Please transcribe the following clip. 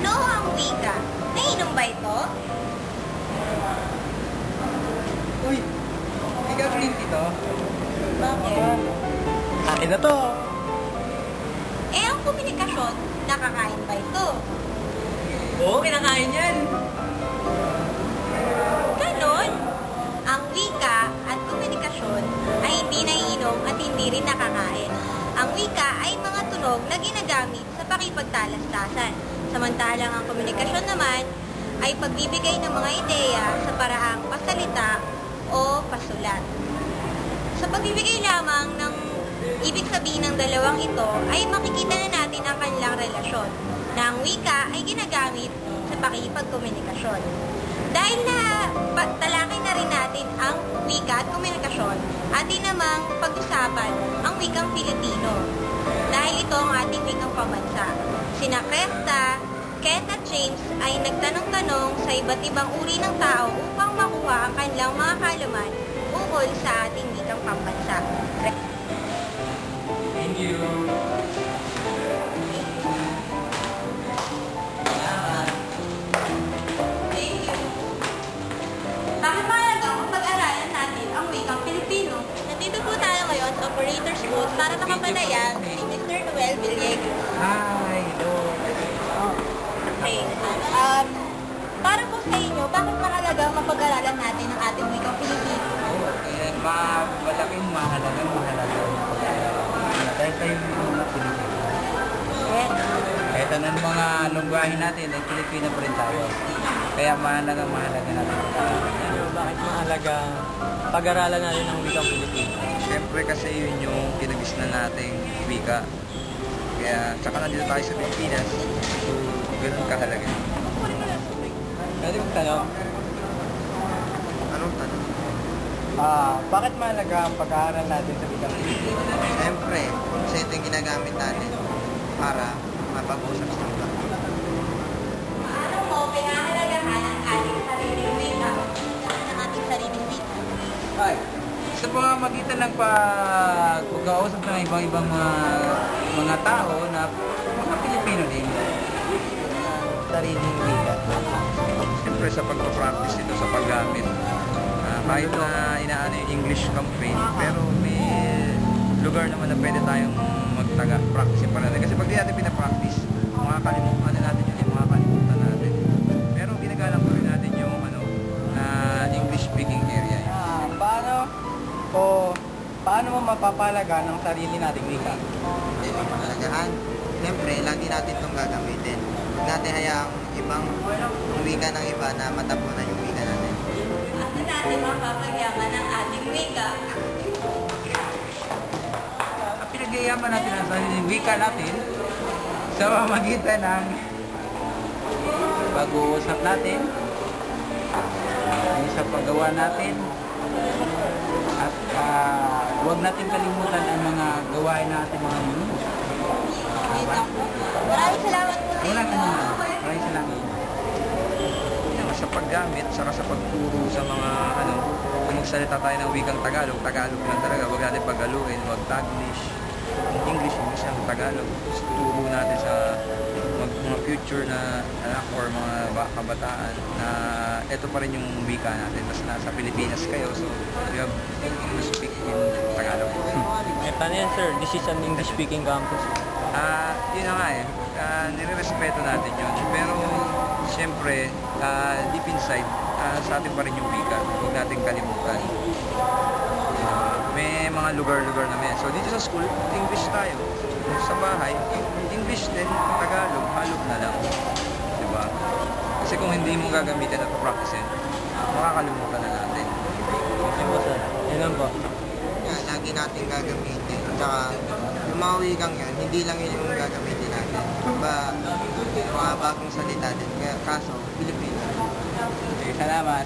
Ano ang wika? Nainom ba ito? Uy, hindi ka green tea to? Bakit? Akin na to. Eh, ang komunikasyon, nakakain ba ito? Oo, kinakain yan. Ganon. Ang wika at komunikasyon ay hindi naiinom at hindi rin nakakain. Ang wika ay mga tunog na ginagamit sa pakipagtalastasan. Samantalang ang komunikasyon naman ay pagbibigay ng mga ideya sa paraang pasalita o pasulat. Sa pagbibigay lamang ng ibig sabihin ng dalawang ito ay makikita na natin ang kanilang relasyon na ang wika ay ginagamit sa pakipagkomunikasyon. Dahil na talakay na rin natin ang wika at komunikasyon, atin namang pag-usapan ang wikang Pilipino. Dahil ito ang ating wikang pambansa. Sina Cresta, Ken at James ay nagtanong-tanong sa iba't ibang uri ng tao upang makuha ang kanilang mga kaalaman ukol sa ating wikang pambansa. Thank you. Thank you. Bakit mahalaga kung pag-aralan natin ang wikang Pilipino? Nandito po tayo ngayon sa Operator's Booth para makapanayam si Mr. Noel Villegas. Hi, hello. Okay. Para po sa inyo, bakit mahalaga mapag-aralan natin ang ating wikang Pilipino? Malaking mahalagang dahil tayo mga Pilipino. Yes. Kahit anong mga lungwahin natin, ay Pilipino pa rin tayo. Kaya mahalaga natin. Bakit mahalaga pag-aralan natin ang wikang Pilipino? Siyempre kasi yun yung kinagisnan nating wika. Kaya, tsaka nandito tayo sa Pilipinas. So, ganun kahalaga. Pwede kong tanong, Anong tanong? bakit mahalaga ang pag-aaral natin sa wikang Pilipino? Siyempre, kasi ito yung ginagamit natin para mapag-usap sa iba. Paano mo pinahalagahan ang ating sariling wika? Ang ating sariling wika? Ay, sa pamamagitan ng pag-uusap ng ibang-ibang mga tao na mga Pilipino din, sariling wika. Siyempre sa pagpapractice ito sa paggamit. Kahit na inaano yung English campaign, pero may lugar naman na pwede tayong practice pa natin. Kasi pag di natin pinapractice, makakalimutan natin yun, makakalimutan natin. Pero ginagalang pa rin natin yung English speaking area. Paano mo mapapalaga ng sarili nating wika? Hindi mapapalagahan. Siyempre, lagi natin itong gagamitin. Huwag natin hayaang ibang wika ng iba na matapunan yung wika natin. Paano natin mapapagyaman ang ating wika? Pinagyayaman natin ang sariling wika natin sa pamamagitan ng pag-uusap natin, sa paggawa natin, at huwag natin kalimutan ang mga gawain natin, mga minuto. Maraming salamat po sa Wala ka inyo. naman. Maraming salamat. Sa paggamit, saka sa pagturo sa mga kung magsalita tayo ng wikang Tagalog, Tagalog lang talaga. Huwag natin pagaluin, huwag Taglish. English, English lang, Tagalog. Turo natin sa mga future na anak or mga kabataan na ito pa rin yung wika natin. Tapos nasa Pilipinas kayo, so you have to speak in Tagalog. Paano yan, sir? This is an English-speaking campus. Yun na nga nire-respeto natin yun. Pero, siyempre, deep inside, sa atin pa rin yung wika. Huwag natin kalimutan. May mga lugar-lugar na may. So, dito sa school, English tayo. Sa bahay, English din, Tagalog, halog na lang. Diba? Kasi kung hindi mo gagamitin at practicein, makakalimutan na natin. Yan po, sir. Yan lang po. Yan, lagi natin gagamitin. At saka, yung mga wikang yan, hindi lang yun yung gagamitin natin. Mga bagong salita din. Kaya, kaso, Pilipino. Okay, salamat.